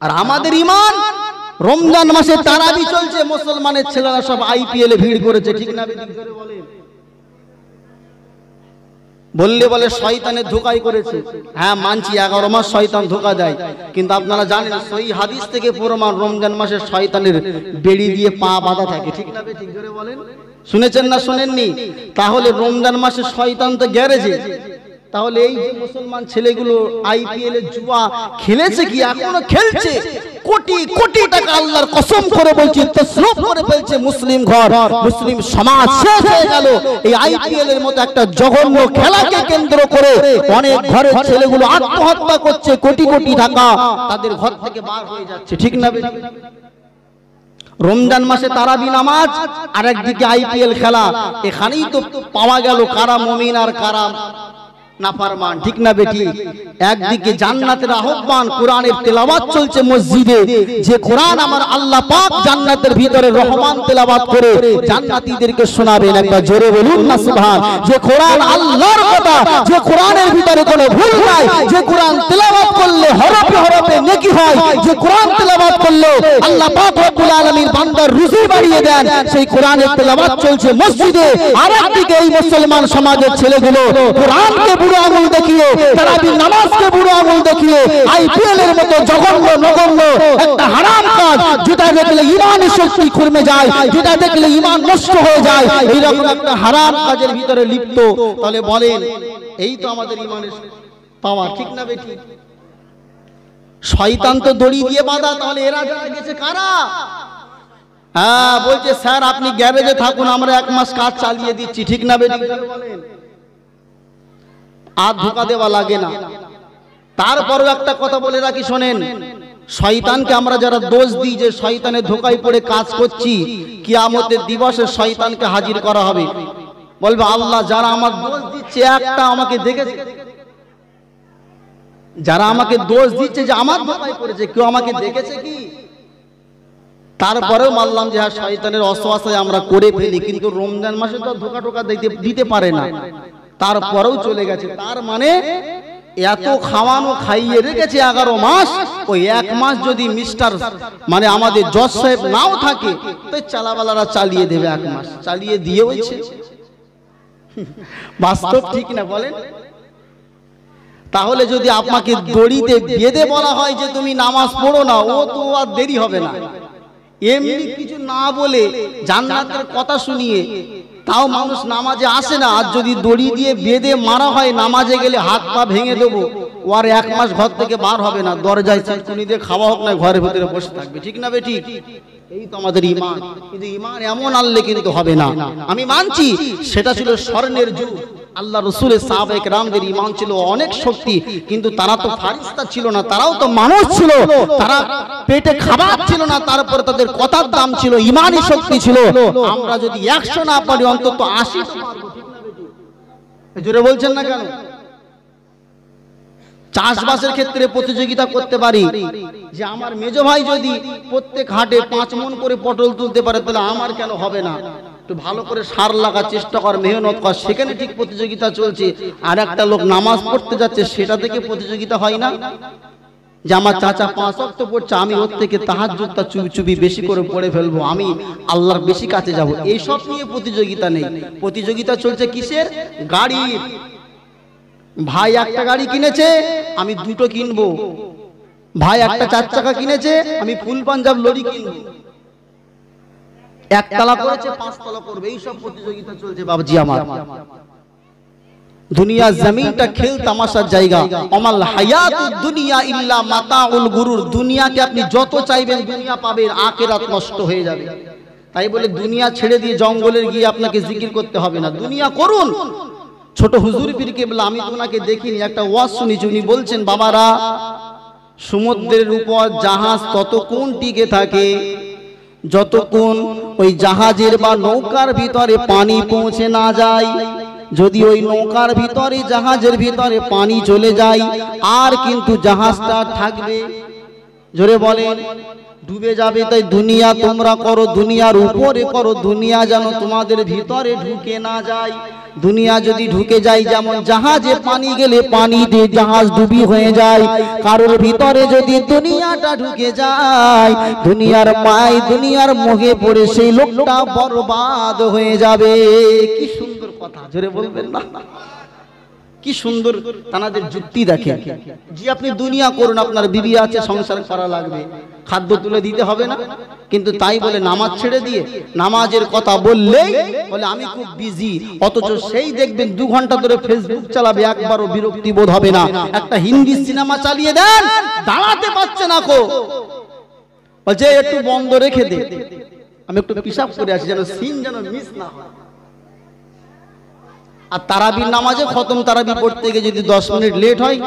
আর আমাদের ঈমান রমজান মাসে তারাবি চলছে, মুসলমানের ছেলেরা সব আইপিএল এ ভিড় করেছে, ঠিক না বেঠিক বলেন? বললে বলে শয়তানের ধোঁকাই করেছে। হ্যাঁ মানছি 11 মাস শয়তান ধোঁকা দেয়, কিন্তু আপনারা জানেন সহি হাদিস থেকে প্রমাণ রমজান মাসে শয়তানের বেড়ি দিয়ে পা বাঁধা থাকে, ঠিক না বেঠিক জোরে বলেন? শুনেছেন না শোনেননি? তাহলে রমজান মাসে শয়তান তো গ্যারেজে। তাহলে এই যে মুসলমান ছেলেগুলো আইপিএল এর জুয়া খেলেছে কি এখনো খেলছে, কোটি কোটি টাকা আল্লাহর কসম করে বলছি তসরুফ করে ফেলছে মুসলিম ঘর, মুসলিম সমাজ শেষ হয়ে গেল এই আইপিএল এর মতো একটা জঘন্য খেলাকে কেন্দ্র করে। অনেক ঘরের ছেলেগুলো আত্মহত্যা করছে, কোটি কোটি টাকা তাদের ঘর থেকে বার হয়ে যাচ্ছে, ঠিক না? রমজান মাসে তারাবি নামাজ আর একদিকে আইপিএল খেলা, এখানেই তো পাওয়া গেল কারা মুমিন আর কারা নাফরমান, ঠিক না বেটি? একদিকে জান্নাতের আহ্বান, কোরআনের তেলাওয়াত চলছে মসজিদে, যে কোরআন আমার আল্লাহ পাক জান্নাতের ভিতরে রহমান তেলাওয়াত করে জান্নাতীদেরকে শোনাবেন, একবার জোরে বলুন না সুবহান। যে কোরআন আল্লাহর কথা, যে কোরআনের ভিতরে কোনো ভুল নাই, যে কোরআন তেলাওয়াত করলে হরফে হরফে নেকি হয়, যে কোরআন তেলাওয়াত করলে আল্লাহ পাক রব্বুল আলামিন বান্দার রুজি বাড়িয়ে দেন, সেই কোরআনের তেলাওয়াত চলছে মসজিদে। আর একদিকে এই মুসলমান সমাজের ছেলেগুলো কোরআনকে বুড়ো আঙুল দেখিয়ে, তারাবি নামাজকে বুড়ো আঙুল দেখিয়ে আইপিএল এর মতো জঘন্য নগণ্য একটা হারাম কাজ, যেটা দেখলে ঈমানের শক্তি কমে যায়, যেটা দেখলে ঈমান নষ্ট হয়ে যায়, এইরকম একটা হারাম কাজের ভিতরে লিপ্ত। তাহলে বলেন এই তো আমাদের ঈমানের পাওয়া, ঠিক না বেঠিক? শয়তান তো দড়ি দিয়ে বাঁধা, তাহলে এরা যারা গেছে কারা? হ্যাঁ বলছে স্যার আপনি গ্যারেজে থাকুন, আমরা 1 মাস কাজ চালিয়ে দিচ্ছি, ঠিক না বেঠিক বলেন? আর ধোঁকা দেওয়া লাগে না। তারপরেও একটা কথা বলে রাখি শোনেন, শয়তানকে আমরা যারা দোষ দিই যে শয়তানের ধোঁকায় পড়ে কাজ করছি, কিয়ামতের দিবসে শয়তানকে হাজির করা হবে, বলবে আল্লাহ যারা আমার দোষ দিচ্ছে একটা আমাকে দেখেছে, যারা আমাকে দোষ দিচ্ছে যে আমার ধোঁকায় পড়েছে, কেউ আমাকে দেখেছে কি? তারপরেও মানলাম যে হ্যাঁ শয়তানের অসওয়াসায় আমরা করে ফেলি, কিন্তু রমজান মাসে তো ধোঁকা টোকা দিতে পারে না, তারপরেও চলে গেছে। তার মানে এত খাওয়ানো খাইয়ে রেখেছে 11 মাস, ওই 1 মাস যদি মিস্টার মানে আমাদের জজ সাহেব নাও থাকে তো চালাবালারা চালিয়ে দেবে, 1 মাস চালিয়ে দিয়ে হয়েছে। বাস্তব ঠিক না বলেন? তাহলে যদি আপনাকে দড়িতে বেঁধে বলা হয় যে তুমি নামাজ পড়ো না, ও তো আর দেরি হবে না, এমনি কিছু না বলে জান্নাতের কথা শুনিয়ে তাও মানুষ নামাজে আসে না। আর যদি দড়ি দিয়ে বেঁধে মারা হয়, নামাজে গেলে হাত পা ভেঙে দেবো, ও আর 1 মাস ঘর থেকে বার হবে না, দরজায় চিটকুনি দিয়ে খাওয়া হোক না ঘরের ভিতরে বসে থাকবে, ঠিক না বেঠিক? এই তো আমাদের ঈমান। কিন্তু ঈমান এমন আনলে কিন্তু হবে না। আমি মানছি সেটা ছিল স্বর্ণের যুগ, আল্লাহ রসুলের সাহাবায়ে কেরামদের ঈমান ছিল অনেক শক্তি, কিন্তু তারা তো ফারিস্তা ছিল না, তারাও তো মানুষ ছিল, তারা পেটে খাবার ছিল না, তারপর তাদের কথার দাম ছিল, ঈমানি শক্তি ছিল। আমরা যদি 100 না পারি অন্তত 80 তো পারবো, ঠিক না বেটি? জোরে বলছেন না কেন? চাষবাসের ক্ষেত্রে প্রতিযোগিতা করতে পারি, যে আমার মেজো ভাই যদি প্রত্যেক হাটে 5 মণ করে পটল তুলতে পারে, তাহলে আমার কেন হবে না? একটু ভালো করে সার লাগার চেষ্টা কর, মেহনত কর, সেখানে ঠিক প্রতিযোগিতা চলছে। আর একটা লোক নামাজ পড়তে যাচ্ছে, সেটা থেকে প্রতিযোগিতা হয় না? যে আমার চাচা 5 ওয়াক্ত পড়ছে, আমি ওর থেকে তাহাজ্জুদটা চুপি বেশি করে পড়ে ফেলবো, আমি আল্লাহর বেশি কাছে যাব, এইসব নিয়ে প্রতিযোগিতা নেই। প্রতিযোগিতা চলছে কিসের? গাড়ির। ভাই একটা গাড়ি কিনেছে, আমি 2টো কিনবো। ভাই একটা 4 চাকা কিনেছে, আমি ফুল পাঞ্জাব লরি কিনবো। 1 তলা করেছে 5 তলা করবে, এইসব প্রতিযোগিতা চলছে বাবজি আমার। দুনিয়া জমিনটা খেল তামাশার জায়গা। আমাল হায়াতুদ দুনিয়া ইল্লা মাতাউল গুরুর। দুনিয়াকে আপনি যত চাইবেন দুনিয়া পাবেন, আখিরাত নষ্ট হয়ে যাবে। তাই বলে দুনিয়া ছেড়ে দিয়ে জঙ্গলে গিয়ে আপনাকে জিকির করতে হবে না, দুনিয়া করুন। ছোট হুজুর পীর কেবলা, আমি ওনাকে দেখিনি, একটা ওয়াজ শুনেছি, উনি বলছেন বাবারা সমুদ্রের উপর জাহাজ ততক্ষণ টিকে থাকে যতক্ষণ ওই জাহাজের বা নৌকার ভিতরে পানি পৌঁছে না যায়। যদি ওই নৌকার ভিতরে জাহাজের ভিতরে পানি চলে যায় আর কিন্তু জাহাজটা থাকবে, জোরে বলেন, ডুবে যাবে। তাই দুনিয়া তোমরা করো, দুনিয়ার উপরে করো, দুনিয়া যেন তোমাদের ভিতরে ঢুকে না যায়। দুনিয়া যদি ঢুকে যায়, যেমন জাহাজে পানি গেলে পানিতে জাহাজ ডুবি হয়ে যায়, কারোর ভিতরে যদি দুনিয়াটা ঢুকে যায়, দুনিয়ার মায় দুনিয়ার মোহে পড়ে সেই লোকটা বরবাদ হয়ে যাবে। কি সুন্দর কথা, জোরে বলবেন না? কি সুন্দর তানাদের যুক্তি দেখেন। জি আপনি দুনিয়া করুন, আপনার বিবি আছে, সংসার করা লাগবে, খাদ্য তুলে দিতে হবে না, কিন্তু তাই বলে নামাজ ছেড়ে দিয়ে নামাজের কথা বললেই বলে আমি খুব বিজি, অথচ সেই দেখবেন 2 ঘন্টা ধরে ফেসবুক চালাবে, একবারও বিরক্তি বোধ হবে না। একটা হিন্দি সিনেমা চালিয়ে দেন, দাঁড়াতে পারছে না কো, বলছে একটু বন্ধ রেখে দে, আমি একটু পিশাব করে আসি, যেন সিন যেন মিস না হয়। আর তারাবির নামাজে খতম তারাবি পড়তে গিয়ে যদি 10 মিনিট লেট হয়,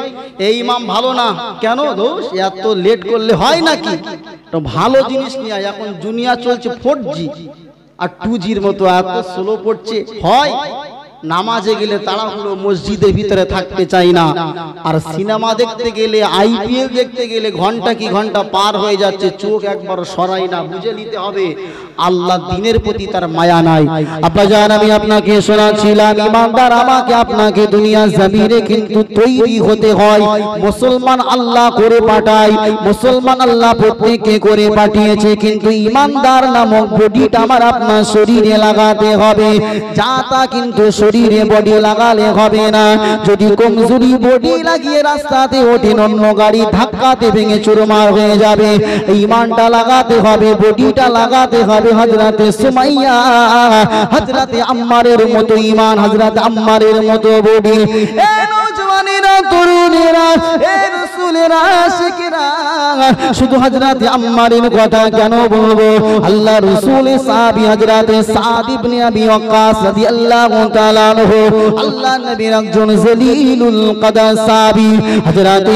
এই ইমাম ভালো না, কেন দোষ, এত লেট করলে হয় নাকি? তো ভালো জিনিস নিয়ে এখন দুনিয়া চলছে 4G আর 2Gর মতো, এত স্লো পড়ছে হয়। নামাজে গেলে তাড়াহুড়ো, মসজিদের ভিতরে থাকতে চাই না। আর সিনেমা দেখতে গেলে, IPL দেখতে গেলে ঘন্টা কি ঘন্টা পার হয়ে যাচ্ছে, চোখ একবার সরাই না, বুঝে নিতে হবে আল্লাহ দিনের প্রতি তার মায়া নাই। আব্বাজান আমি আপনাকে শোনাচ্ছিলাম, ইমানদার আমাকে আপনাকে দুনিয়া জমিনে কিন্তু তৈরি হতে হয়। মুসলমান আল্লাহ করে পাঠায়, মুসলমান আল্লাহ প্রত্যেককে করে পাঠিয়েছে, কিন্তু ইমানদার নামক বডিটা আমার আপনার শরীরে লাগাতে হবে। যা তা কিন্তু শরীরে বডি লাগালে হবে না। যদি কমজোরি বডি লাগিয়ে রাস্তাতে ওঠেন, অন্য গাড়ি ধাক্কাতে ভেঙে চুরমার হয়ে যাবে। ইমানটা লাগাতে হবে, বডিটা লাগাতে হবে। হযরতে সুমাইয়া, হযরতে আম্মারের মতো ইমান, হযরতে আম্মারের মতো বডি। এ নওজওয়ানেরা, তরুণেরা, এ রাসূলের আশিকেরা, শুধু হযরতে আম্মারের কথা কেন বলবো? আল্লাহ রাসূলের সাহাবী হযরতে সাদ ইবনে আবি ওয়াক্কাস রাদিয়াল্লাহু তাআলা আনহু, আল্লাহ নবীর একজন জলিলুল কদর সাহাবী হযরতে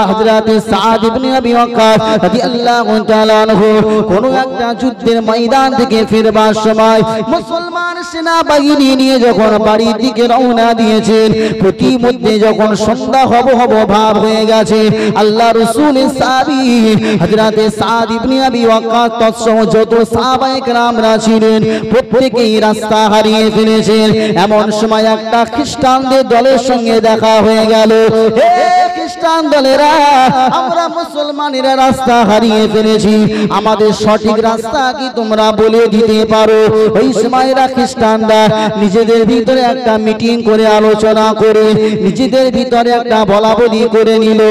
হযরতে সাদ ইবনে আবি ওয়াক্কাস রাদিয়াল্লাহু তাআলা আনহু কোন একটা যুদ্ধের ময়দান থেকে ফিরবার সময় মুসলমান সেনাবাহিনী নিয়ে যখন বাড়ির দিকে রওনা দিয়েছেন, প্রতিমধ্যে যখন সন্ধ্যা হব ভাব হয়ে গেছে, আল্লাহ রাসূলের সাহাবী হযরতে সাদ ইবনে আবি ওয়াক্কাস তৎসহ যত সাহাবায়ে কেরামরা ছিলেন প্রত্যেকেই রাস্তা হারিয়ে ফেলেছেন। এমন সময় একটা খ্রিস্টানদের দলের সঙ্গে দেখা হয়ে গেল। হে খ্রিস্টান দলেরা, আমরা মুসলমানেরা রাস্তা হারিয়ে ফেলেছি, আমাদের সঠিক রাস্তা কি তোমরা বলে দিতে পারো? ওই সময়রা খ্রিস্টানরা নিজেদের ভিতরে একটা মিটিং করে, আলোচনা করে, নিজেদের ভিতরে একটা বলাবলি করে নিল,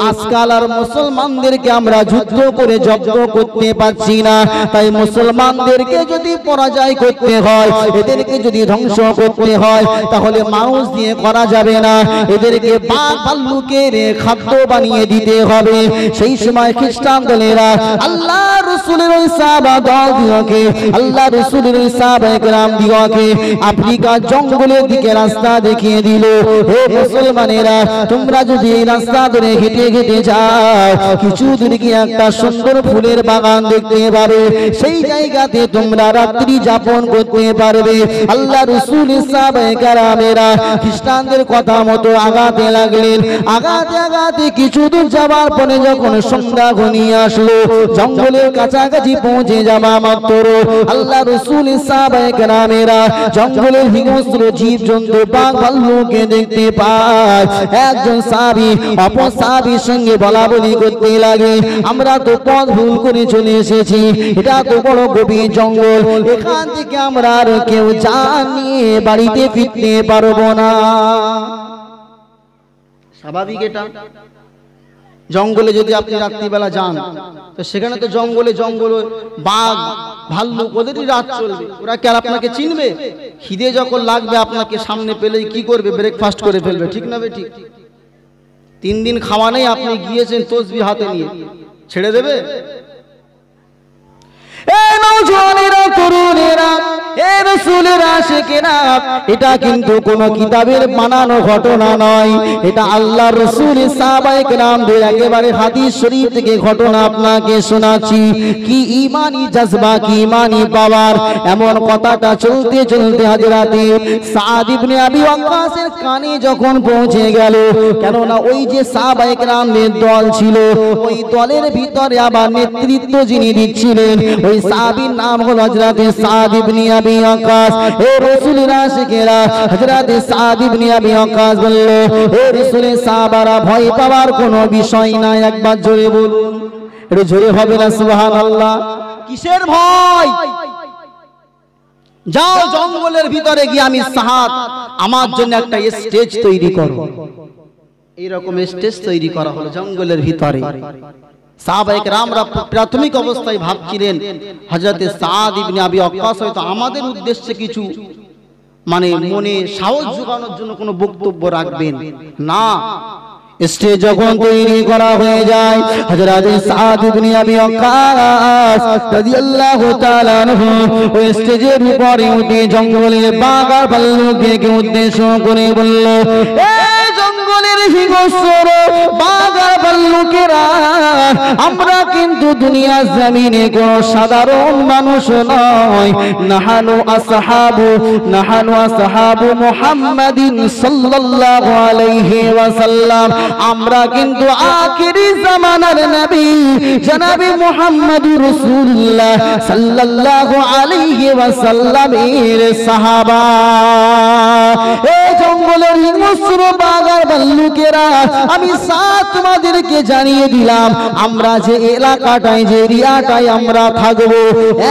আজকাল আর মুসলমানদেরকে আমরা যুদ্ধ করে জব্দ করতে পারছি না, তাই মুসলমানদেরকে যদি পরাজয় করতে হয়, এদেরকে যদি ধ্বংস করতে হয়, তাহলে মানুষ দিয়ে করা যাবে না, এদেরকে বাঘ ভাল্লুকের খাদ্য বানিয়ে দিতে হবে। সেই সময় খ্রিস্টান দলেরা আল্লাহ রাসূলের ওই সাহাবা দল দিওকে, আল্লাহ রাসূলের ওই সাহাবায়ে কেরাম দিওকে আফ্রিকা জঙ্গলের দিকে রাস্তা দেখিয়ে দিল। হে মুসলমানেরা, তোমরা যদি এই রাস্তা ধরে হেঁটে হেঁটে যাও, কিছু দূর গিয়ে একটা সুন্দর ফুলের বাগান দেখতে পাবে, সেই জায়গাতে তোমরা রাত্রি যাপন করতে পারবে। আল্লাহ রাসূলের সাহাবায়ে কেরামেরা খ্রিস্টানদের কথা মতো আগাতে লাগলেন। আগাতে আগাতে কিছু দূর যাবার পরে যখন সন্ধ্যা ঘনিয়ে আসলো, জঙ্গলের কাছাকাছি পৌঁছে যাওয়া মাত্র আল্লাহ রাসূলের সাহাবায়ে কেরামেরা জঙ্গলের হিংস্র জীবজন্তু বাঘ ভাল্লুককে দেখতে পায়। একজন সাহাবী অপর সাহাবীর সঙ্গে বলাবলি করতে লাগে, আমরা তো পথ ভুল করে চলে এসেছি, এটা তো বড় গভীর জঙ্গল, এখান থেকে আমরা আর কেউ জান নিয়ে বাড়িতে ফিরতে পারবো না। স্বাভাবিক এটা। জঙ্গলে যদি আপনি রাত্রিবেলা যান, তো সেখানে তো জঙ্গলে বাঘ ভাল্লুক ওদেরই রাত চলবে, ওরা কি আর আপনাকে চিনবে? খিদে যখন লাগবে আপনাকে সামনে পেলেই কি করবে? ব্রেকফাস্ট করে ফেলবে, ঠিক না বে ঠিক? 3 দিন খাওয়া নেই, আপনি গিয়েছেন তসবিহ হাতে নিয়ে, ছেড়ে দেবে? এটা কিন্তু কোন কিতাবের বানানো ঘটনা নয়, এটা আল্লাহ রাসূলের সাহাবায়ে কেরামদের একেবারে হাদিস শরীফ থেকে ঘটনা আপনাকে শোনাচ্ছি। কি ঈমানি জজবা, কি ঈমানি পাওয়ার। এমন কথাটা চলতে চলতে হযরতে সাদ ইবনে আবি ওয়াক্কাসের কানে যখন পৌঁছে গেল, কেননা ওই যে সাহাবায়ে কেরামদের দল ছিল, ওই দলের ভিতরে আবার নেতৃত্ব যিনি দিচ্ছিলেন, ওই সাহাবীর নাম হলো হযরতে সাদ ইবনে আবি আবি ওয়াক্কাস, হে রাসূলের আশিকেরা, হযরত সাদ ইবনে আবি ওয়াক্কাস বলল, হে রাসূলের সাহাবারা, ভয় পাওয়ার কোনো বিষয় নাই। একবার জোরে বলুন, একটু জোরে হবে না সুবহানাল্লাহ? কিসের ভয়? যাও জঙ্গলের ভিতরে গিয়ে আমি সাহাদ আমার জন্য একটা স্টেজ তৈরি করো। এইরকম স্টেজ তৈরি করা হলো জঙ্গলের ভিতরে। সাহাবায়ে কেরামরা প্রাথমিক অবস্থায় ভাবছিলেন হযরত সাদ ইবনে আবি ওয়াক্কাস হয়তো আমাদের উদ্দেশ্যে কিছু মানে মনে সাহস জোগানোর জন্য কোনো বক্তব্য রাখবেন না। স্টেজ যখন তৈরি করা হয়ে যায়, হযরত সাদ ইবনে আবি ওয়াক্কাস রাদিয়াল্লাহু তাআলা আনহু ওই স্টেজের উপরে উঠে জঙ্গলের বাঘ আর ভাল্লুককে উদ্দেশ্য করে বলল, এই জঙ্গলের হিংস্র বাঘ আর ভাল্লুকেরা, আমরা কিন্তু দুনিয়ার জমিনে কোনো সাধারণ মানুষ নয়। নাহানু আসহাবু মুহাম্মাদিন সাল্লাল্লাহু আলাইহি ওয়াসাল্লাম, আমরা কিন্তু আখিরি জামানার নবী জনাবে মুহাম্মদুর রাসূলুল্লাহ সাল্লাল্লাহু আলাইহি ওয়াসাল্লামের সাহাবা। এই জঙ্গলের হিংস্র বাঘ আর ভাল্লুকেরা, আমি সাথ তোমাদেরকে জানিয়ে দিলাম, আমরা যে এলাকাটায় যে এরিয়াটায় আমরা থাকবো,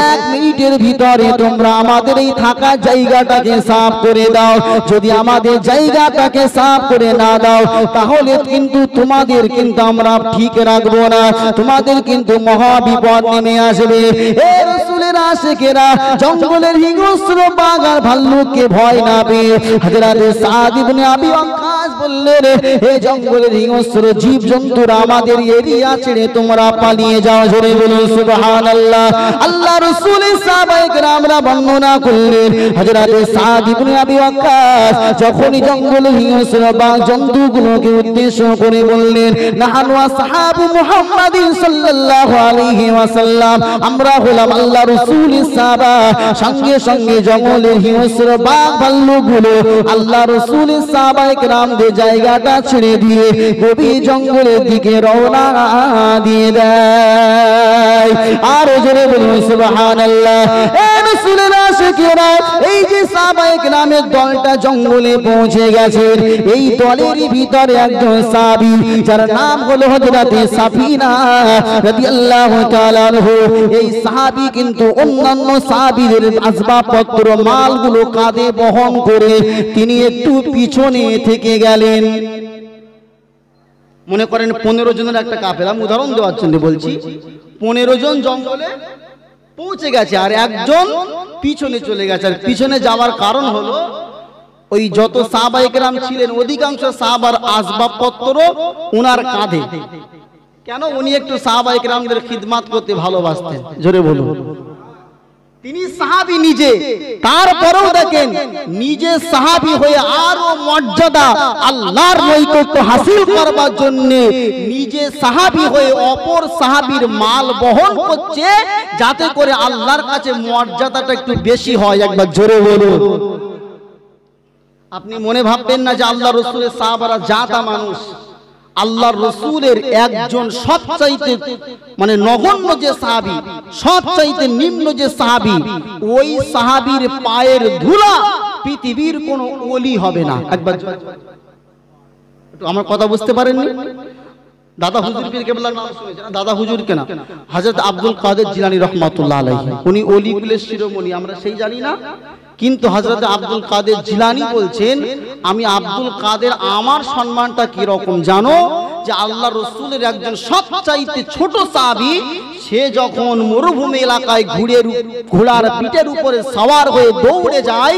1 মিনিটের ভিতরে তোমরা আমাদের এই থাকার জায়গাটাকে সাফ করে দাও। যদি আমাদের জায়গাটাকে সাফ করে না দাও, তাহলে কিন্তু তোমাদের কিন্তু আমরা ঠিক রাখবো না, তোমাদের কিন্তু মহা বিপদ নেমে আসবে। হে রাসূলের আশিকেরা, জঙ্গলের হিংস্র বাঘ আর ভাল্লুককে ভয় না পেয়ে হযরত সাদ ইবনে আবি ওয়াক্কাস বললেন, হে জঙ্গলের হিংস্র জীব জন্তুরা, আমাদের এরিয়া ছেড়ে তোমরা পালিয়ে যাও। জোরে বলুন সুবহানাল্লাহ। আল্লাহ রাসূলের সাহাবায়ে কেরামরা বর্ণনা করলেন, হযরত সাদ ইবনে আবি ওয়াক্কাস যখনই জঙ্গলের হিংস্র বাঘ জন্তুগুলোকে উদ্দেশ্য করে বললেন, নাহানু আসহাবু মুহাম্মাদিন সাল্লাল্লাহু আলাইহি ওয়াসাল্লাম, আমরা হলাম আল্লাহ রাসূলের সাহাবা, সঙ্গে সঙ্গে জঙ্গলের হিংস্র বাঘ ভাল্লুকগুলো আল্লাহ রাসূলের সাহাবায়ে কেরামদের জায়গাটা ছেড়ে দিয়ে গভীর জঙ্গলের দিকে রওনা দিয়ে দেয়। আর জোরে বলুন সুবহানাল্লাহ। এ রাসূলের আশিকেরা, এই যে সাহাবায়ে কেরামের দলটা জঙ্গলে পৌঁছে গেছে, এই দলের ভিতরে একজন সাহাবী যার নাম হলো হযরত সাফিনা রাদিয়াল্লাহু তাআলা আনহু। এই সাহাবী কিন্তু অন্যান্য সাহাবীদের আসবাবপত্র মালগুলো কাঁধে বহন করে তিনি একটু পিছনে থেকে গেলেন। মনে করেন 15 জনের একটা কাফেলা, আমি উদাহরণ দেওয়ার জন্য বলছি, 15 জন জঙ্গলে পৌঁছে গেছে আর একজন পিছনে চলে গেছে। আর পিছনে যাওয়ার কারণ হলো ওই যত সাহাবায়ে কেরাম ছিলেন অধিকাংশ সাহাবার আসবাবপত্র উনার কাঁধে। কেন? উনি একটু সাহাবায়ে কেরামদের খিদমত করতে ভালোবাসতেন। জোরে বলুন। তিনি সাহাবী নিজে, তারপরেও দেখেন নিজে সাহাবী হয়ে আরো মর্যাদা আল্লাহর নৈকট্য হাসিল করবার জন্য নিজে সাহাবী হয়ে অপর সাহাবীর মাল বহন করছে, যাতে করে আল্লাহর কাছে মর্যাদাটা একটু বেশি হয়। একবার জোরে বলুন। আপনি মনে ভাববেন না যে আল্লাহ রাসূলের সাহাবারা জাতা মানুষ। আল্লাহর রাসূলের একজন সবচাইতে মানে নগণ্য যে সাহাবী, সবচাইতে নিম্ন যে সাহাবী, ওই সাহাবীর পায়ের ধুলা পৃথিবীর কোনো ওলি হবে না। একবার একটু আমার কথা বুঝতে পারেননি? দাদা হুজুর পীর কেবলার নাম শুনেছেন? দাদা হুজুর কেনা হযরত আব্দুল কাদের জিলানী রাহমাতুল্লাহ আলাইহি, উনি ওলি কুলের শিরোমণি, আমরা সেই জানি না। কিন্তু হযরত আব্দুল কাদের জিলানী বলছেন, আমি আব্দুল কাদের আমার সম্মানটা কি রকম জানো? যে আল্লাহ রাসূলের একজন সবচাইতে ছোট সাহাবী, সে যখন মরুভূমি এলাকায় ঘোড়ার পিঠের উপরে সওয়ার হয়ে দৌড়ে যায়,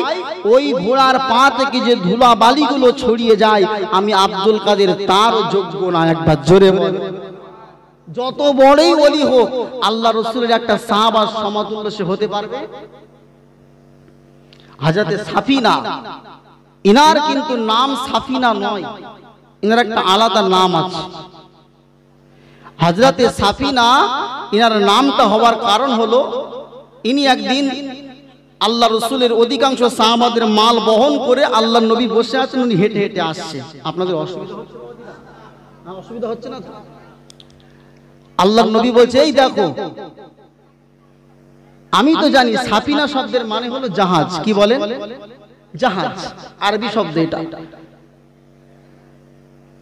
ওই ঘোড়ার পা থেকে যে ধুলা বালিগুলো ছড়িয়ে যায়, আমি আব্দুল কাদের তার যোগ্য না। একবার জোরে বলেন। যত বড়ই ওলি হোক, আল্লাহ রাসূলের একটা সাহাবার সমতুল্য সে হতে পারবে? হযরত সাফিনা, ইনার কিন্তু নাম সাফিনা নয়, ইনার একটা আলাদা নাম আছে। হযরত সাফিনা, ইনার নামটা হওয়ার কারণ হলো ইনি একদিন আল্লাহ রাসূলের অধিকাংশ সাহাবাদের মাল বহন করে আল্লাহর নবী বসে আছেন, উনি হেঁটে হেঁটে আসছে। আপনাদের অসুবিধা হচ্ছে না? অসুবিধা হচ্ছে না? আল্লাহর নবী বলছে, এই দেখো আমি তো জানি সাফিনা শব্দের মানে হলো জাহাজ। কি বলেন? জাহাজ, আরবি শব্দ এটা।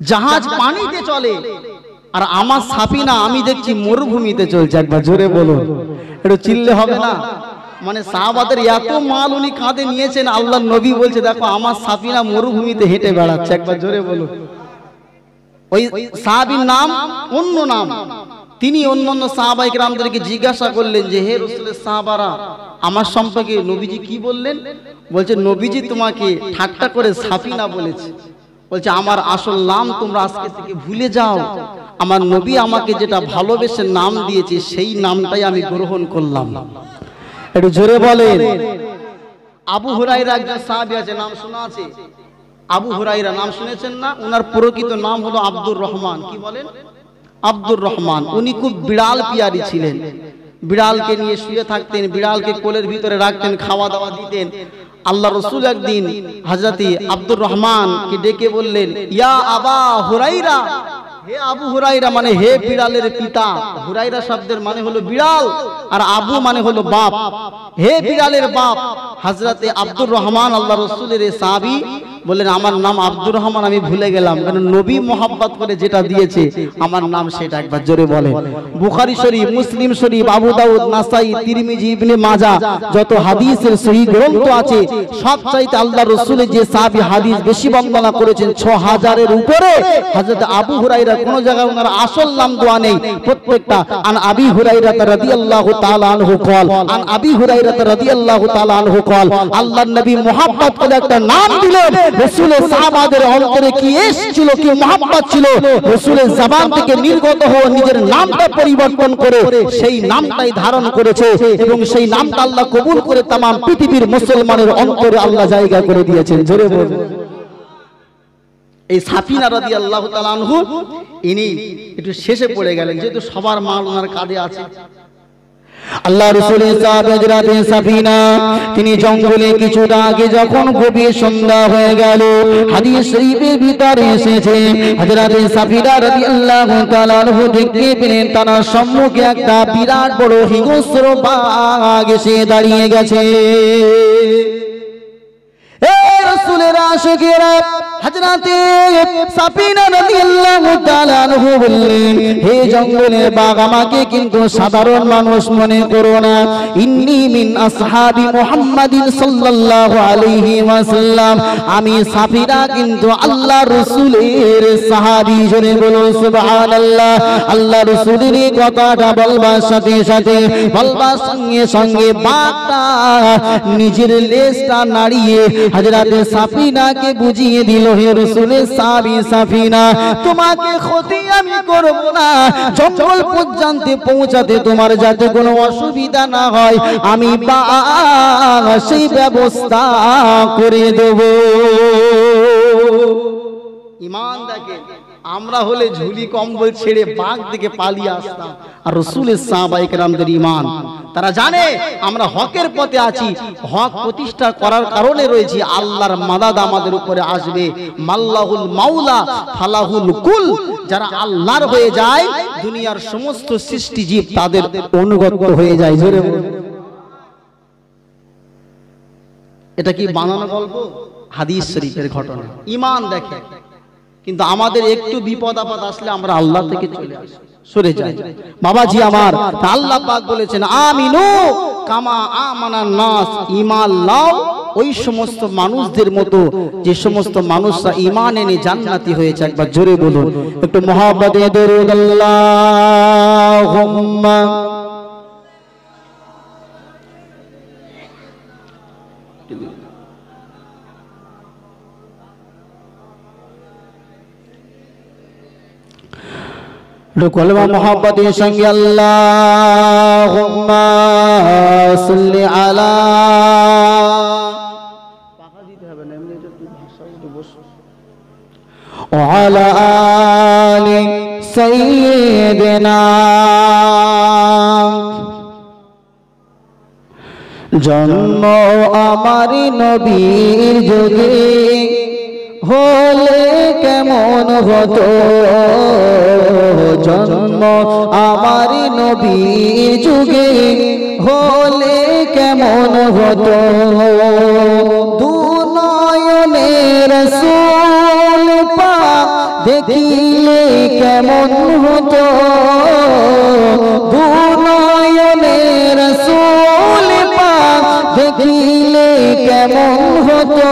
জাহাজ পানিতে চলে, আর আমার সাফিনা আমি দেখছি মরুভূমিতে চলছে। একবার জোরে বলুন, একটু চিল্লে হবে না? মানে সাহাবাদের এত মাল উনি কাঁধে নিয়েছেন, আল্লাহর নবী বলছে দেখো আমার সাফিনা মরুভূমিতে হেঁটে বেড়াচ্ছে। একবার জোরে বলুন। ওই সাহাবীর নাম অন্য নাম। তিনি অন্যান্য সাহাবায়ে কেরামদেরকে জিজ্ঞাসা করলেন যে হে রাসূলের সাহাবারা, আমার সম্পর্কে নবীজি কি বললেন? বলছে নবীজি তোমাকে ঠাট্টা করে সাফিনা বলেছে। বলছে আমার আসল নাম তোমরা আজকে থেকে ভুলে যাও, আমার নবী আমাকে যেটা ভালোবেসে নাম দিয়েছে সেই নামটাই আমি গ্রহণ করলাম। একটু জোরে বলেন। আবু হুরায়রা একজন সাহাবী আছে, নাম শোনা আছে? আবু হুরায়রা নাম শুনেছেন না? ওনার প্রকৃত নাম হলো আব্দুর রহমান। কি বলেন? আব্দুর রহমান। উনি খুব বিড়াল পিয়ারি ছিলেন। বিড়ালকে নিয়ে শুয়ে থাকতেন, বিড়ালকে কোলের ভিতরে রাখতেন, খাওয়া দাওয়া দিতেন। আল্লাহ রসুল একদিন হযরত আব্দুর রহমানকে ডেকে বললেন, ইয়া আবা হুরায়রা, হে আবু হুরায়রা, মানে হে বিড়ালের পিতা। হুরায়রা শব্দের মানে হলো বিড়াল, আর আবু মানে হলো বাপ। হে বিড়ালের বাপ হযরত আব্দুর রহমান, আল্লাহ রসুলের সাহাবী, বললেন আমার নাম আব্দুর রহমান, আমি ভুলে গেলাম, কারণ নবী মোহাব্বত করে যেটা দিয়েছে আমার নাম সেটা। একবার জোরে বলে। বুখারী শরীফ, মুসলিম শরীফ, আবু দাউদ, নাসাই, তিরমিজি, ইবনে মাজাহ যত হাদিসের সহিহ গ্রন্থ আছে, সবচাইতে আল্লাহ রাসূলের যে সাহাবী হাদিস বেশি বর্ণনা করেছেন 6000 এর উপরে, হযরত আবু হুরায়রা। কোন জায়গায় ওনার আসল নাম দেওয়া নেই, প্রত্যেকটা আন আবি হুরায়রা রাদিয়াল্লাহু তাআলা আনহু কল, আন আবি হুরায়রা রাদিয়াল্লাহু তাআলা আনহু কল। আল্লাহর নবী মোহাব্বত করে একটা নাম দিলেন। রাসূলের সাহাবাদের অন্তরে কি এসেছিল, কি মহব্বত ছিল, রাসূলের জবান থেকে নির্গত হয়ে নিজের নামটা পরিবর্তন করে সেই নামটাই ধারণ করেছে, এবং সেই নামটা আল্লাহ কবুল করে তাম পৃথিবীর মুসলমানের অন্তরে আল্লাহ জায়গা করে দিয়েছেন। জোরে বলুন। এই সাফিনা রাদিয়াল্লাহু তাআলা আনহু, ইনি একটু শেষে পড়ে গেলেন, যেহেতু সবার মাল ওনার কাঁধে আছে। আল্লাহ রাসূলের সাহাবী হযরত সাফিনা, তিনি জঙ্গলে কিছুটা আগে যখন গভীর সন্ধ্যা হয়ে গেল, হাদিস শরীফের ভিতরে এসেছে হযরত সাফিনা রাদিয়াল্লাহু তাআলা আনহু দেখতে পেলেন তার সম্মুখে একটা বিরাট বড় হিংস্র বাঘ এসে দাঁড়িয়ে গেছে। রাসূলের আশিকেরা হযরত সাফিনা রাদিয়াল্লাহু তাআলা আনহু বললেন, হে জঙ্গলের বাঘ, আমাকে কিন্তু সাধারণ মানুষ মনে করো না। ইন্নী মিন আসহাবি মুহাম্মাদিন সাল্লাল্লাহু আলাইহি ওয়াসাল্লাম, আমি সাফিনা কিন্তু আল্লাহর রাসূলের সাহাবী। জোরে বলো সুবহানাল্লাহ। আল্লাহ রাসূলের এই কথাটা বলবার সাথে সাথে, বলবার সঙ্গে সঙ্গে বাঘটা নিজের লেজটা নাড়িয়ে হযরত সাফিনাকে বুঝিয়ে দিল, হে রাসূলের সাহাবী সাফিনা, তোমাকে ক্ষতি আমি করব না, জঙ্গল পর্যন্ত পৌঁছাতে তোমার যাতে কোনো অসুবিধা না হয় আমি সেই ব্যবস্থা করে দেব। ঈমান দেখেন, আমরা হলে ঝুলি কম্বল ছেড়ে বাঘ দিকে পালিয়ে আসতাম, আর রাসূলের সাহাবায়ে কেরামদের ঈমান, তারা জানে আমরা হকের পথে আছি, হক প্রতিষ্ঠা করার কারণে রয়েছি, আল্লাহর মাদাদ আমাদের উপরে আসবে। মাল্লাহুল মাওলা ফালাহুল কুল, যারা আল্লাহর হয়ে যায় দুনিয়ার সমস্ত সৃষ্টি জীব তাদের অনুগত হয়ে যায়। জোরে বলুন। এটা কি বানানো গল্প? হাদিস শরীফের ঘটনা। ঈমান দেখে, কিন্তু আমাদের একটু বিপদ আপদ আসলে আমরা আল্লাহ থেকে চলে আসি, সরে যাই। বাবাজি আমার, আল্লাহ পাক বলেছেন আমিনু কামা আমানান নাস, ঈমান লাও ওই সমস্ত মানুষদের মতো যে সমস্ত মানুষরা ঈমান এনে জান্নাতি হয়েছে। একবার জোরে বলুন, একটু মুহাব্বতে দরুদ আল্লাহুম্মা কলমা মোহাম্মতের সঙ্গে আল্লাহুম্মা সাল্লি আলা, পাখা দিতে হবে না, এমনি একটু ভাষা একটু বসো, ওয়ালা আলি সাইয়্যিদিনা। জন্ম আমার নবীর যুগে, হলে কেমন হতো জন্ম আমার নবীর যুগে হলে কেমন হতো দু নয়নের রাসূল পাক দেখিলে কেমন হতো দু নয়নের রাসূল পাক দেখিলে কেমন হতো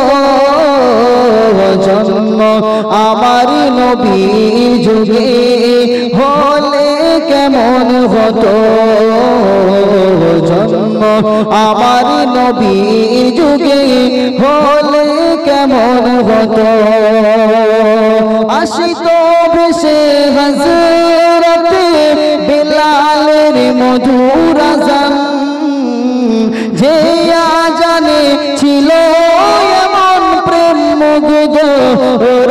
জন্ম আমার নবীর যুগে হলে কেমন হতো জন্ম আমার নবীর যুগে হলে কেমন হতো আসিত ভেসে হযরতে বেলালের মধুর আযান যে আযানে ছিল এমন প্রেম মুগ্ধ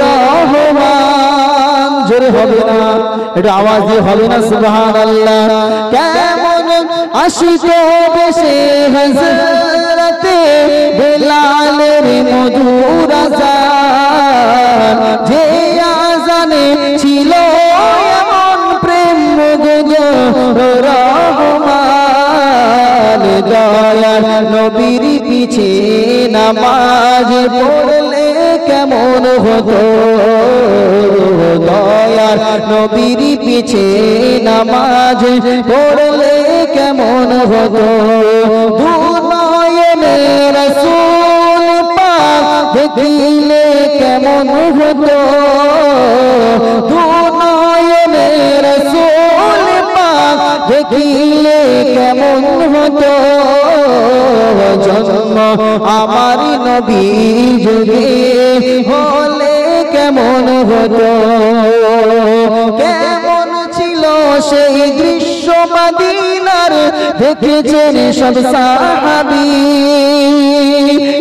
রহমান জোরে হবে না এটা আওয়াজ দিয়ে হবে না সুবহানাল্লাহ কেমন আসিত ভেসে হযরতে বেলালের মধুর আযান যে আযানে ছিল এমন প্রেম মুগ্ধ রহমান দয়ার নবীর পিছে নামাজ পড়লে কেমন হতো দয়ার নবীর পিছে নামাজ পড়লে কেমন হতো দু নয়নের রাসূল পাক দেখিলে কেমন হতো দু নয়নের রাসূল পাক দেখিলে কেমন হতো জন্ম আমার নবীর যুগে হলে কেমন হতো কেমন ছিল সেই দৃশ্য মদিনার দেখেছেন সব সাহাবী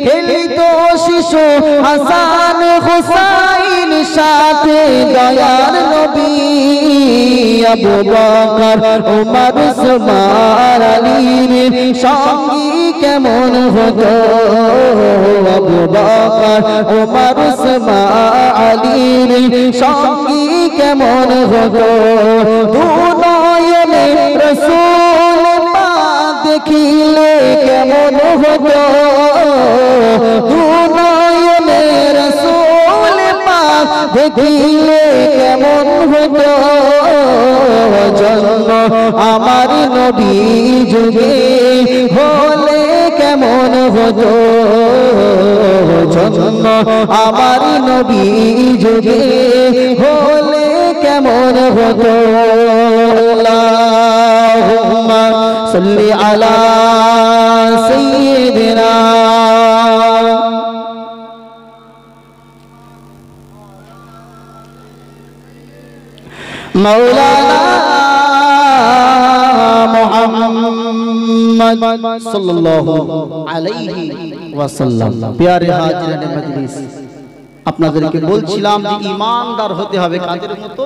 খেলিত শিশু হাসান হুসাইন সাথে দয়ার নবী আবু বকর ওমর উসমান আলীর সঙ্গী কেমন হতো আবু বকর ওমর উসমান আলীর সঙ্গী কেমন হতো দু নয়নে রাসূল পাক দেখিলে কেমন হতো দু নয়নে রাসূল পাক দেখিলে কেমন হতো জন্ম আমার নবীর যুগে হলে কেমন হতো জন্ম আমার নবীর যুগে হলে কেমন হতো আল্লাহুম্মা সাল্লি আলা সাইয়্যিদিনা মাওলানা মুহাম্মদ সাল্লাল্লাহু আলাইহি ওয়াসাল্লাম প্যারে হাজিরানে মজলিস আপনাদেরকে বলছিলাম যে ঈমানদার হতে হবে কাদের মতো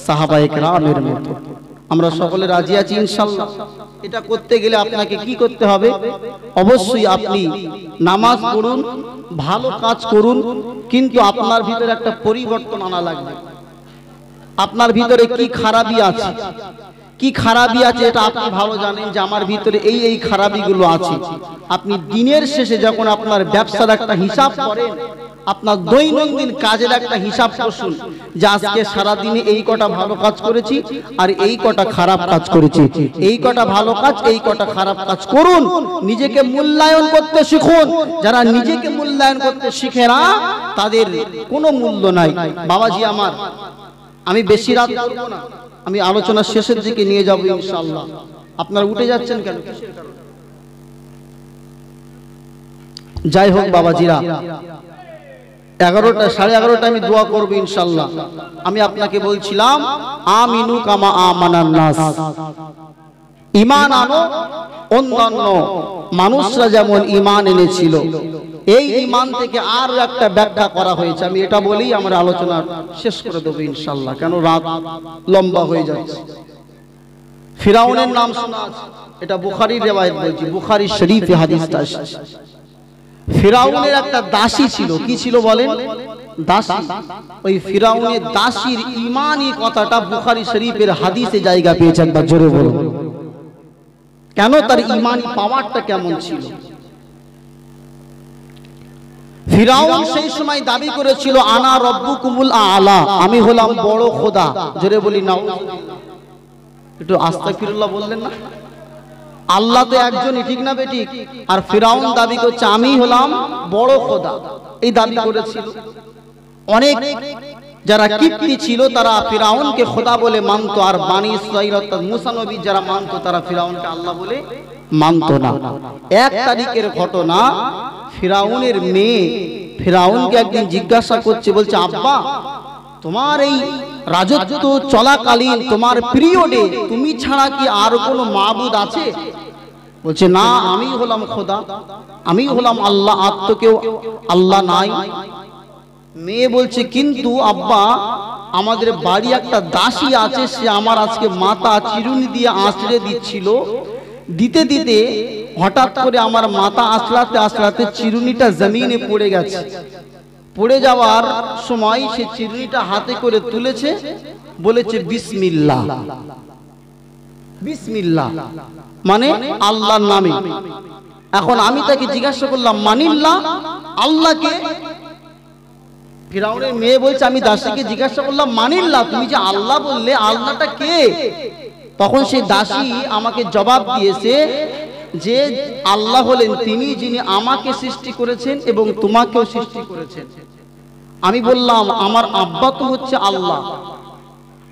সাহাবায়ে কেরামের মতো আমরা সকলে রাজি আছি ইনশাআল্লাহ এটা করতে গেলে আপনাকে কি করতে হবে অবশ্যই আপনি নামাজ পড়ুন ভালো কাজ করুন কিন্তু আপনার ভিতরে একটা পরিবর্তন আনা লাগবে আপনার ভিতরে কি খারাপি আছে এটা আপনি ভালো জানেন যে আমার ভিতরে এই খারাপিগুলো আছে আপনি দিনের শেষে যখন আপনার ব্যবসার একটা হিসাব করেন আপনার দৈনন্দিন কাজের একটা হিসাব করুন যে আজকে সারা দিনে এই কটা ভালো কাজ করেছি আর এই কটা খারাপ কাজ করেছি এই কটা ভালো কাজ এই কটা খারাপ কাজ করুন নিজেকে মূল্যায়ন করতে শিখুন যারা নিজেকে মূল্যায়ন করতে শিখে না তাদের কোনো মূল্য নাই বাবাজি আমার আমি বেশি রাত করব না আমি আলোচনার শেষের দিকে নিয়ে যাব ইনশাআল্লাহ আপনারা উঠে যাচ্ছেন কেন যাই হোক বাবাজিরা 11টা 11:30 আমি দোয়া করব ইনশাআল্লাহ আমি আপনাকে বলছিলাম আমিনু কামা আমানান নাস ঈমান আনো অন্যান্য মানুষরা যেমন ঈমান এনেছিল এই ঈমান থেকে আর একটা ব্যাখ্যা করা হয়েছে আমি এটা বলেই আমার আলোচনা শেষ করে দেব ইনশাআল্লাহ কেন রাত লম্বা হয়ে যাচ্ছে ফিরাউনের নাম শোনা আছে এটা বুখারীর riwayat বলছি বুখারী শরীফে হাদিসটা এসেছে ফিরাউনের একটা দাসী ছিল কি ছিল বলেন দাসী, ওই ফিরাউনের দাসীর ঈমানি কথাটা বুখারী শরীফের হাদিসে জায়গা পেয়েছে। একবার জোরে বলুন কেন, তার ঈমানি পাওয়ারটা কেমন ছিল। ফিরাউন সেই সময় দাবি করেছিল আনা রব্বুকুমুল আলা, আমি হলাম বড় খোদা। জোরে বলি নাউজুবিল্লাহ। একটু আস্তাগফিরুল্লাহ বললেন না? আল্লাহ তো একজনই, ঠিক না বেঠিক? আর ফিরাউন দাবি করছে আমি হলাম বড় খোদা, এই দাবি করেছিল। অনেক যারা কিপ্তি ছিল তারা ফিরাউনকে খোদা বলে মানতো, আর বনি ইসরাঈল অর্থাৎ মুসা নবী যারা মানতো তারা ফিরাউনকে আল্লাহ বলে মানতো না। এক তারিখের ঘটনা, ফিরাউনের মেয়ে ফিরাউনকে একদিন জিজ্ঞাসা করছে, বলছে আব্বা তোমার এই রাজত্ব চলাকালীন তোমার পিরিয়ডে তুমি ছাড়া কি আর কোনো মাবুদ আছে? বলছে না, আমি হলাম খোদা, আমি হলাম আল্লাহ, আর তো কেউ আল্লাহ নাই। মেয়ে বলছে কিন্তু আব্বা আমাদের বাড়ি একটা দাসী আছে, সে আমার আজকে মাথা চিরুনি দিয়ে আঁচড়ে দিচ্ছিল, দিতে দিতে হঠাৎ করে আমার মাথা আঁচড়াতে আঁচড়াতে চিরুনিটা জমিনে পড়ে গেছে। পড়ে যাওয়ার সময় সে চিরুনিটা হাতে করে তুলেছে, বলেছে বিসমিল্লাহ। বিসমিল্লাহ মানে আল্লাহর নামে। এখন আমি তাকে জিজ্ঞাসা করলাম মানিল্লাহ, আল্লাহকে? ফিরাউনের মেয়ে বলছে আমি দাসীকে জিজ্ঞাসা করলাম মানিল্লাহ, তুমি যে আল্লাহ বললে আল্লাহটা কে? তখন সেই দাসী আমাকে জবাব দিয়েছে যে আল্লাহ হলেন তিনি যিনি আমাকে সৃষ্টি করেছেন এবং তোমাকেও সৃষ্টি করেছেন। আমি বললাম আমার আব্বা তো হচ্ছে আল্লাহ,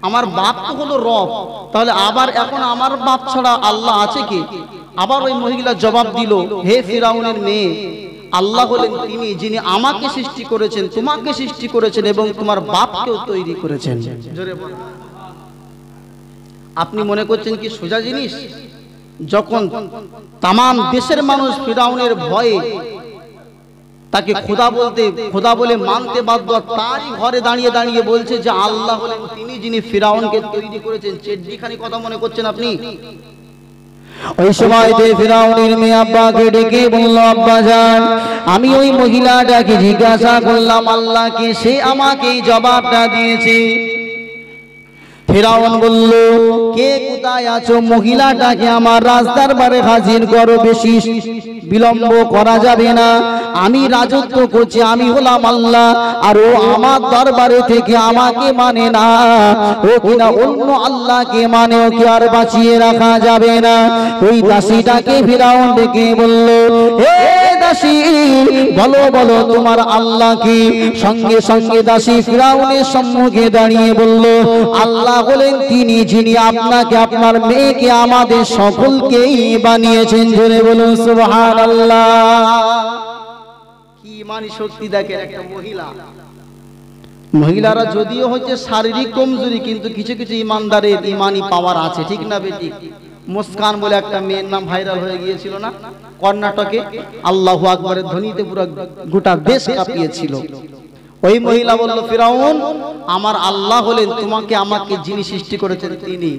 আমার বাপ তো হলো রব, তাহলে আবার এখন আমার বাপ ছাড়া আল্লাহ আছে কি? আবার ওই মহিলা জবাব দিল, হে ফিরাউনের মেয়ে, আল্লাহ হলেন তিনি যিনি আমাকে সৃষ্টি করেছেন, তোমাকে সৃষ্টি করেছেন এবং তোমার বাপকেও তৈরি করেছেন। আপনি মনে করছেন কি সোজা জিনিস? যখন তাম দেশের মানুষ ফিরাউনের ভয়ে তাকে খোদা বলে মানতে বাধ্য, তারই ঘরে দাঁড়িয়ে দাঁড়িয়ে বলছে যে আল্লাহ হলেন তিনি যিনি ফিরাউনকে তৈরি করেছেন। চেড্ডিখানি কথা মনে করছেন আপনি? ওই সময়তে ফিরাউনের মেয়ে আব্বাকে ডেকে বলল, আব্বা জান আমি ওই মহিলাটাকে জিজ্ঞাসা করলাম আল্লাহকে, সে আমাকে এই জবাবটা দিয়েছে। ফিরাউন বলল, কে কোথায় আছো? মহিলাটাকে আমার রাজদরবারে হাজির করো, বেশি বিলম্ব করা যাবে না। আমি রাজত্ব করছি, আমি হলাম আল্লাহ, আর ও আমার দরবারে থেকে আমাকে মানে না, ও কিনা অন্য আল্লাহকে মানে, ওকে আর বাঁচিয়ে রাখা যাবে না। ওই দাসীটাকে ফিরাউন ডেকে বলল, হে দাসী বলো বলো তোমার আল্লাহ কি? সঙ্গে সঙ্গে দাসী ফিরাউনের সম্মুখে দাঁড়িয়ে বলল, আল্লাহ বলেন তিনি যিনি আপনাকে, আপনার মেয়েকে, আমাদের সকলকেই বানিয়েছেন। জোরে বলুন সুবহানাল্লাহ। কি ঈমানি শক্তি দেখেন একটা মহিলারা যদিও হচ্ছে শারীরিক কমজোরি, কিন্তু কিছু কিছু ইমানদারের ঈমানি পাওয়ার আছে, ঠিক না বেটি? মুস্কান বলে একটা মেয়ের নাম ভাইরাল হয়ে গিয়েছিল না কর্ণাটকে? আল্লাহু আকবারের ধ্বনিতে পুরো গোটা দেশ কাঁপিয়েছিল। ওই মহিলা বলল, ফিরাউন আমার আল্লাহ হলেন তোমাকে আমাকে যিনি সৃষ্টি করেছেন তিনি।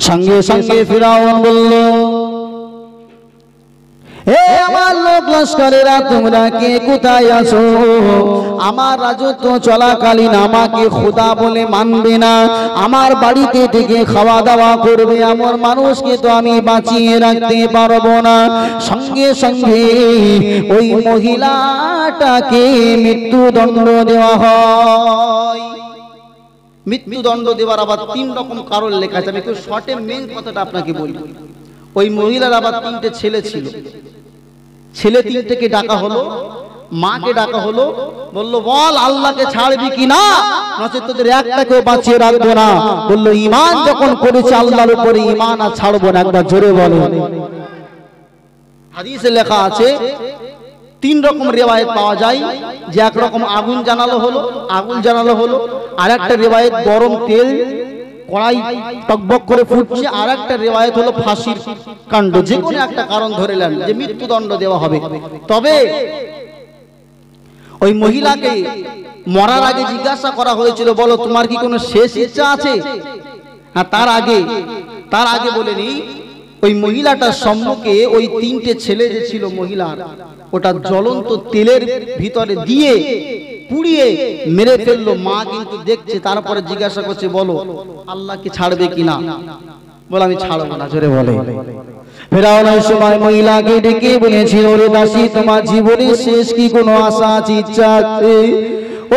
সঙ্গে সঙ্গে ফিরাউন বলল, হে আমার লোক লস্করেরা, তোমরা কে কোথায় আছো? আমার রাজত্ব চলাকালীন আমাকে খোদা বলে মানবে না, আমার বাড়িতে থেকে খাওয়া দাওয়া করবে, আমার মানুষকে তো আমি বাঁচিয়ে রাখতে পারবো না। সঙ্গে সঙ্গে ওই মহিলাটাকে মৃত্যুদণ্ড দেওয়া হয়। মৃত্যুদণ্ড দেওয়ার আবার 3 রকম কারণ লেখা আছে, আমি একটু শর্টে মেন কথাটা আপনাকে বলি। ওই মহিলার আবার 3টে ছেলে ছিল, ছেলে 3টেকে ডাকা হলো, মাকে ডাকা হলো, বলল বল আল্লাহকে ছাড়বি কি না, নচেত তোদের একটাকেও বাঁচিয়ে রাখবো না। বলল ঈমান যখন করেছে আল্লাহর উপরে, ঈমান আর ছাড়বো না। একবার জোরে বলো। হাদিসে লেখা আছে 3 রকম রিওয়ায়াত পাওয়া যায়, যে এক রকম আগুন জ্বালানো হলো, আর একটা রিওয়ায়াত গরম তেল কড়াই টকবক করে ফুটছে, আর একটা রিওয়ায়াত হলো ফাঁসির কাণ্ড। যে কোনো একটা কারণ ধরে নেন যে মৃত্যুদণ্ড দেওয়া হবে। তবে ওই মহিলাকে মরার আগে জিজ্ঞাসা করা হয়েছিল, বলো তোমার কি কোনো শেষ ইচ্ছা আছে? আর তার আগে বলেনি, ওই মহিলাটার সম্মুখে ওই 3টে ছেলে যে ছিল মহিলার, ওটা জ্বলন্ত তেলের ভিতরে দিয়ে পুড়িয়ে মেরে ফেললো। মা কিন্তু দেখছে, তারপরে জিজ্ঞাসা করছে বলো আল্লাহ কি ছাড়বে কিনা? বলে আমি ছাড়বো না, জোরে বলে। ফেরাউন ওই সময় মহিলাকে ডেকে বলেছিল, ওরে দাসী তোমার জীবনের শেষ কি কোনো আশা আছে, ইচ্ছা আছে?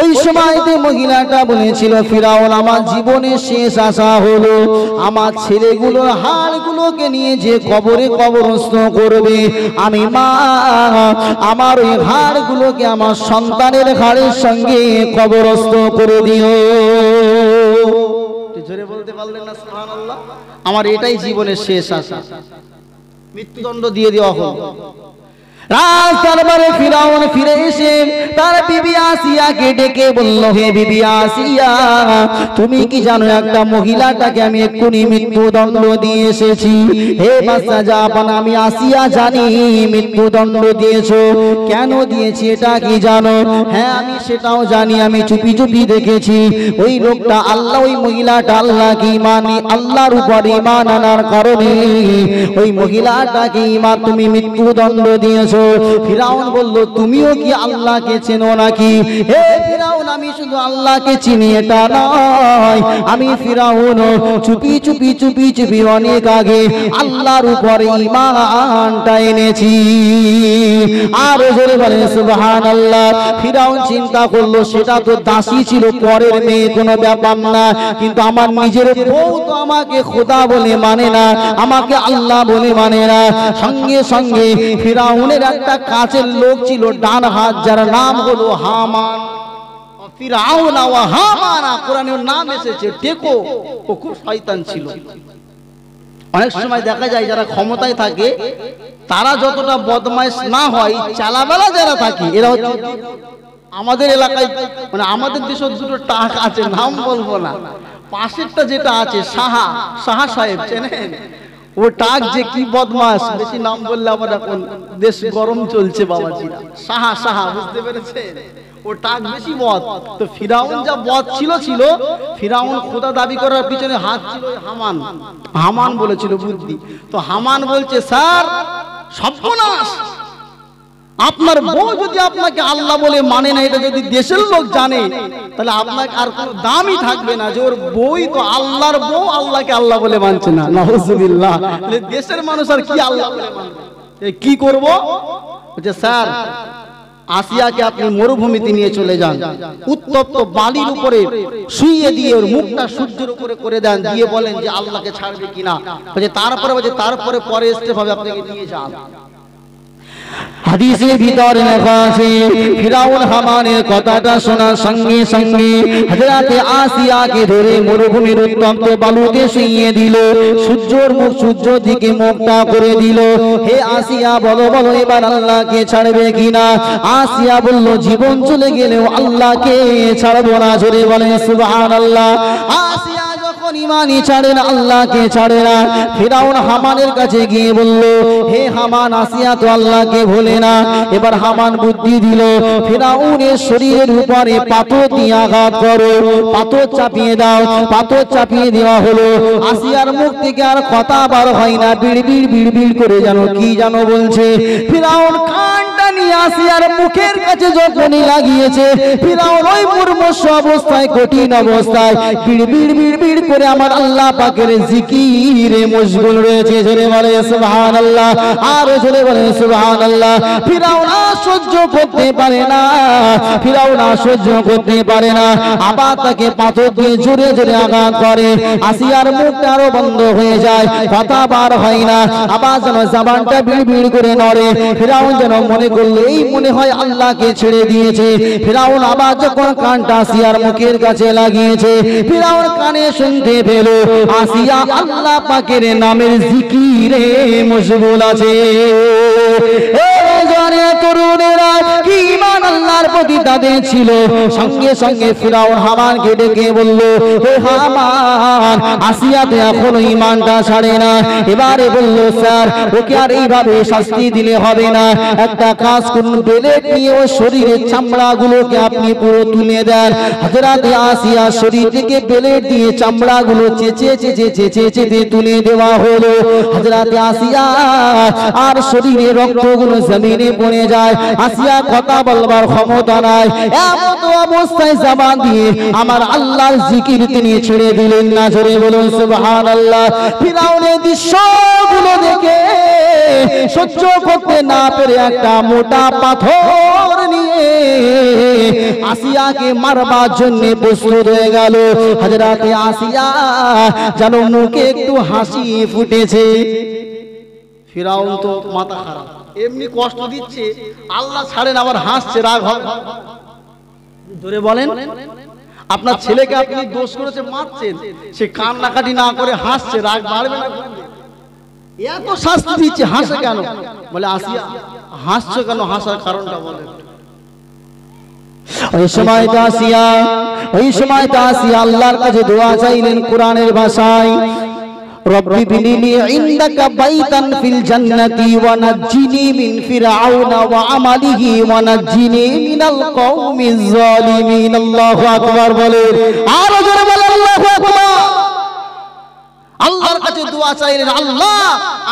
ওই সময়তে মহিলাটা বলেছিল, ফিরাউন আমার জীবনের শেষ আশা হলো আমার ছেলেগুলোর হাড়গুলোকে নিয়ে যে কবরে কবরস্থ করবে, আমি মা আমার ওই হাড়গুলোকে আমার সন্তানের হাড়ের সঙ্গে কবরস্থ করে দিও। জোরে বলতে পারলেন না সুবহানাল্লাহ? আমার এটাই জীবনের শেষ আশা। মৃত্যুদণ্ড দিয়ে দেওয়া হলো। রাজ দরবারে ফিরাউন ফিরে এসে তার বিবি আসিয়াকে ডেকে বলল, হে বিবি আসিয়া, তুমি কি জানো একটা মহিলাটাকে আমি এক্ষুনি মৃত্যুদণ্ড দিয়ে এসেছি। হে বাদশা জাহান, আমি আসিয়া জানি মৃত্যুদণ্ড দিয়েছো। কেন দিয়েছি এটা কি জানো? হ্যাঁ আমি সেটাও জানি, আমি চুপি চুপি দেখেছি। ওই লোকটা আল্লাহ, ওই মহিলাটা আল্লাহকে ইমানি, আল্লাহর উপর ঈমান আনার কারণে ওই মহিলাটাকে ঈমান তুমি মৃত্যুদণ্ড দিয়েছো। ফিরাউন বলল, তুমিও কি আল্লাহকে চেনো নাকি? হে ফিরাউন, আমি শুধু আল্লাহকে চিনি এটা নয়, আমি ফিরাউন চুপি চুপি চুপি চুপি অনেক আগে আল্লাহর উপরে ঈমানটা এনেছি। আর জোরে বলে সুবহানাল্লাহ। ফিরাউন চিন্তা করলো, সেটা তো দাসী ছিল, পরের মেয়ে, কোনো ব্যাপার না, কিন্তু আমার নিজের বউ তো আমাকে খোদা বলে মানে না, আমাকে আল্লাহ বলে মানে না। সঙ্গে সঙ্গে ফিরাউনের একটা কাছের লোক ছিল ডান হাত, যার নাম হলো হামান। ফিরাউন ওয়া হামানা, কোরআনে ওর নাম এসেছে। টেকো, ও খুব শয়তান ছিল। অনেক সময় দেখা যায় যারা ক্ষমতায় থাকে তারা যতটা বদমাইশ না হয়, চালাবেলা যারা থাকে এরা হচ্ছে আমাদের এলাকায়, মানে আমাদের দেশে দুটো টাক আছে, নাম বলবো না, পাশেরটা যেটা আছে সাহা সাহেব, চেনেন? ও টাক যে কি বদমাস, বেশি নাম বললে আবার এখন দেশ গরম চলছে বাবাজিরা। সাহা বুঝতে পেরেছেন? ও টাক বেশি বদ। তো ফিরাউন যা বদ ছিল, ফিরাউন খোদা দাবি করার পিছনে হাত ছিল হামান বলেছিল বুদ্ধি। তো হামান বলছে, স্যার সর্বনাশ, আপনার বউ যদি আপনাকে আল্লাহ বলে মানে না, এটা যদি দেশের লোক জানে তাহলে আপনাকে আর কোনো দামই থাকবে না, যে ওর বই তো আল্লাহর বউ, আল্লাহকে আল্লাহ বলে মানছে না। নাউজুবিল্লাহ। দেশের মানুষ আর কি আল্লাহ বলে মানবে? কি করব? বলছে, স্যার আসিয়াকে আপনি মরুভূমিতে নিয়ে চলে যান, উত্তপ্ত বালির উপরে শুইয়ে দিয়ে ওর মুখটা সূর্যের উপরে করে দেন, দিয়ে বলেন যে আল্লাহকে ছাড়বে কিনা। বলছে তারপরে পরে স্টেপ হবে, আপনাকে নিয়ে যান। হাদিসের ভিতরে লেখা আছে, ফিরাউন হামানের কথাটা শোনার সঙ্গে সঙ্গে হযরতে আসিয়াকে ধরে মরুভূমির উত্তপ্ত বালুতে শুইয়ে দিল, সূর্যের দিকে মুখটা করে দিল। হে আসিয়া, বলো এবার আল্লাহকে ছাড়বে কিনা? আসিয়া বলল, জীবন চলে গেলেও আল্লাহকে ছাড়বো না। জোরে বলেন সুবহানাল্লাহ। আসিয়া যখন ঈমানই ছাড়ে না, আল্লাহকে ছাড়ে না, ফিরাউন হামানের কাছে গিয়ে বলল, হে হামান, আসিয়া তো আল্লাহকে ভোলে না। এবার হামান বুদ্ধি দিল, ফিরাউনের শরীরের উপরে পাথর দিয়ে আঘাত করো, পাথর চাপিয়ে দাও। পাথর চাপিয়ে দেওয়া হলো। আসিয়ার মুখ থেকে আর কথা বার হয় না, বিড়বিড় করে কি যেন বলছে। ফিরাউন কানটা নিয়ে আসিয়ার মুখের কাছে যখনই লাগিয়েছে, ফিরাউন ওই মুর্মুষ অবস্থায়, কঠিন অবস্থায় বিড়বিড় করে আমার আল্লাহ পাকের জিকিরে মশগুল রয়েছে। জোরে বলে সুবহানাল্লাহ, আর জোরে বলে সুবহানাল্লাহ। ফিরাউন সহ্য করতে পারে না, আবার তাকে পাথর দিয়ে জোরে জোরে আঘাত করে। আসিয়ার মুখটা আরো বন্ধ হয়ে যায়, কথা বার হয় না, আবার যেন জবানটা বিড়বিড় করে নড়ে। ফিরাউন যেন মনে করলো এই মনে হয় আল্লাহকে ছেড়ে দিয়েছে। ফিরাউন আবার যখন কানটা আসিয়ার মুখের কাছে লাগিয়েছে, ফিরাউন কানে শুনতে পেল আসিয়া আল্লাহ পাকের নামের জিকিরে মশগুল আছে। তরুণেরা কি ঈমান আল্লাহর প্রতি তাদের ছিল। সঙ্গে সঙ্গে ফিরাউন হামানকে ডেকে বলল, হে হামান, আসিয়াতে এখনো ঈমানটা ছাড়ে না। এবারে বলল, স্যার ওকে আর এইভাবে শাস্তি দিলে হবে না, একটা কাজ করুন, বেলেট নিয়ে ওর শরীরের চামড়াগুলোকে আপনি পুরো তুলে দেন। হযরতে আসিয়া শরীর থেকে বেলেট দিয়ে চামড়াগুলো চেঁচে তুলে দেওয়া হলো। হযরতে আসিয়া আর শরীরে রক্তগুলো জমিনে পড়ে মরে যায়, আসিয়া কথা বলবার ক্ষমতা নাই, এমন অবস্থায় জবান দিয়ে আমার আল্লাহর জিকির তিনি ছেড়ে দিলেন না। জোরে বলুন সুবহানাল্লাহ। ফিরাউনের দৃশ্যগুলো দেখে সহ্য করতে না পেরে একটা মোটা পাথর নিয়ে আসিয়াকে মারবার জন্য প্রস্তুত হয়ে গেল। হযরতে আসিয়া যেন মুখে একটু হাসি ফুটেছে। ফিরাউন তো মাথা খারাপ, এমনি কষ্ট দিচ্ছে, আল্লাহ ছাড়েন আবার হাসছে, রাগ হবে। ধরে বলেন, আপনার ছেলেকে আপনি দোষ করেছে, মারছেন, সে কান্নাকাটি না করে হাসছে, রাগ বাড়বে না? এত শাস্তি দিচ্ছে, হাসে কেন? বলে আসিয়া হাসছো কেন, হাসার কারণটা বলেন। ওই সময় তো আসিয়া আল্লাহর কাছে দোয়া চাইলেন কোরআনের ভাষায়, রব্বি বিনিনি ইনদাকা বাইতান ফিল জান্নাতি ওয়া নাজ্জিনি মিন ফিরআউনা ওয়া আমালিহি ওয়া নাজ্জিনি মিনাল কওমিজ জালিমিন। আল্লাহু আকবার বলে, আর জোরে বলে আল্লাহু আকবার। আল্লাহর কাছে দোয়া চাইলেন, আল্লাহ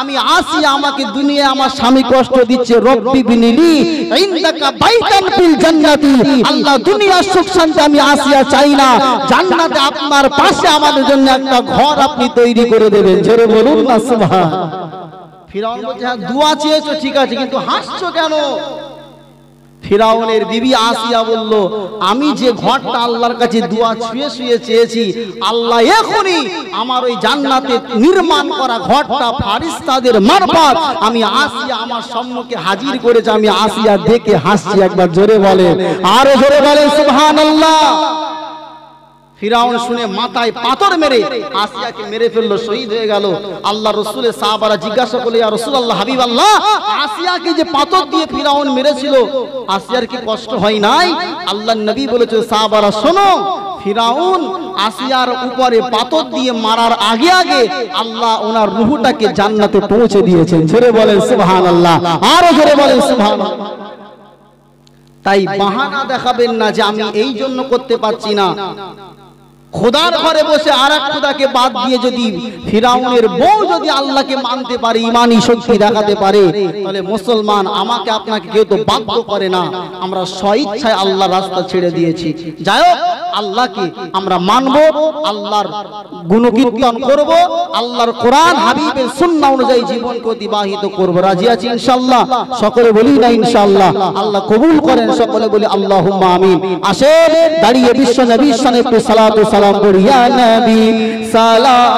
আমি আসিয়া, আমাকে দুনিয়া আমার স্বামী কষ্ট দিচ্ছে, রব্বি বিনিনি ইনদাকা বাইতান ফিল জান্নাতি, আল্লাহ দুনিয়ার সুখ শান্তি আমি আসিয়া চাই না, জান্নাতে আপনার পাশে আমাদের জন্য একটা ঘর আপনি তৈরি করে দেবেন। জোরে বলুন না সুবহান। ফিরাউন বলছে, হ্যাঁ দোয়া চেয়েছো ঠিক আছে, কিন্তু হাসছো কেন? ফিরাউনের বিবি আসিয়া বলল, আমি যে ঘরটা আল্লাহর কাছে দোয়া ছুঁয়ে ছুঁয়ে চেয়েছি, আল্লাহ এখনই আমার ওই জান্নাতে নির্মাণ করা ঘরটা ফারিস্তাদের মারফত আমি আসিয়া আমার সম্মুখে হাজির করেছি। আমি আসিয়া দেখে হাসছি। একবার জোরে বলে, আরো জোরে বলে সুবহানাল্লাহ। ফিরাউন শুনে মাথায় পাথর মেরে আসিয়াকে মেরে ফেললো, শহীদ হয়ে গেল। আল্লাহ রসুলের সাহাবারা জিজ্ঞাসা করলো, ইয়া রাসূলুল্লাহ, হাবিব আল্লাহ, আসিয়াকে যে পাথর দিয়ে ফিরাউন মেরেছিল, আসিয়ার কি কষ্ট হয় নাই? আল্লাহর নবী বলেছে, সাহাবারা শোনো, ফিরাউন আসিয়ার উপরে পাথর দিয়ে মারার আগে আগে আল্লাহ ওনার রূহটাকে জান্নাতে পৌঁছে দিয়েছেন। জোরে বলেন সুবহানাল্লাহ, আরো জোরে বলেন সুবহানাল্লাহ। তাই বাহানা দেখাবেন না যে আমি এই জন্য করতে পারছি না। খোদার ঘরে বসে আর এক খোদাকে বাদ দিয়ে যদি ফিরাউনের বউ যদি আল্লাহকে মানতে পারে, ইমানি শক্তি দেখাতে পারে, তাহলে মুসলমান আমাকে আপনাকে কেউ তো বাধ্য করে না, আমরা স্বইচ্ছায় আল্লাহর রাস্তা ছেড়ে দিয়েছি। যাই হোক, আল্লাহকে আমরা মানব, আল্লাহর গুণকীর্তন করব, আল্লাহর কোরআন হাবিবের সুন্নাহ অনুযায়ী জীবনকে অতিবাহিত করব। রাজি আছি ইনশাআল্লাহ? সকলে বলি না ইনশাআল্লাহ? আল্লাহ কবুল করেন, সকলে বলি আল্লাহুম্মা আমিন। আসেন দাঁড়িয়ে বিশ্ব নবীর সামনে একটু সালাত ও সালাম করি। ইয়া নবী সালাম